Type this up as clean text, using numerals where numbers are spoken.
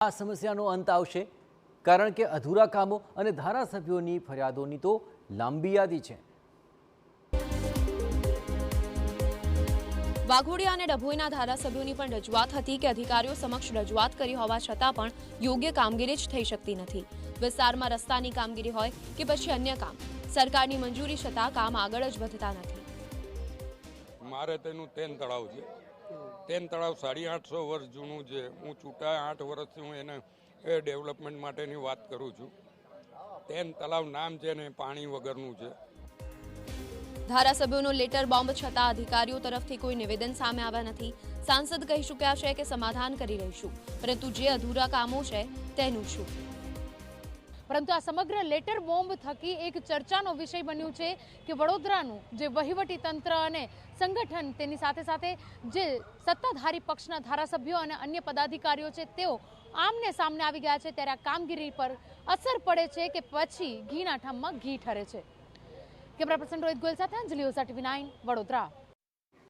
આ સમસ્યાનો અંત આવશે, કારણ કે અધૂરા કામો અને ધારાસભ્યોની ફરિયાદોની તો લાંબી યાદી છે। વાઘોડિયા અને ડભોઈના ધારાસભ્યોની પણ રજૂઆત હતી કે અધિકારીઓ સમક્ષ રજૂઆત કરી હોવા છતાં પણ યોગ્ય કામગીરી જ થઈ શકતી નથી। વિસ્તારમાં રસ્તાની કામગીરી હોય કે પછી અન્ય કામ, સરકારની મંજૂરી છતાં કામ આગળ જ વધતા નથી। મારે તેનું તેન તળાવ છે। તેન તળાવ 850 વર્ષ જૂનું છે। હું ચૂંટાયા 8 વર્ષથી હું એને ડેવલપમેન્ટ માટેની વાત કરું છું। તેન તળાવ નામ છે ને પાણી વગરનું છે। ધારાસભ્યોનો લેટર બોમ્બ છતાં અધિકારીઓ તરફથી કોઈ નિવેદન સામે આવ્યા નથી। સાંસદ કહી ચૂક્યા છે કે સમાધાન કરી રહીશું, પરંતુ જે અધૂરા કામો છે તેનું શું? પરંતુ આ સમગ્ર લેટર બોમ્બ થકી એક ચર્ચાનો વિષય બન્યું છે કે વડોદરાનું જે વહીવટી તંત્ર અને સંગઠન, તેની સાથે સાથે જે સત્તાધારી પક્ષના ધારાસભ્યો અને અન્ય પદાધિકારીઓ છે, તેઓ આમને સામને આવી ગયા છે। ત્યારે આ કામગીરી પર અસર પડે છે કે પછી ઘીના ઠામમાં ઘી ઠરે છે? કેમેરા પર્સન રોહિત ગોયલ સાથે અંજલિ ઓઝા, TV9 વડોદરા।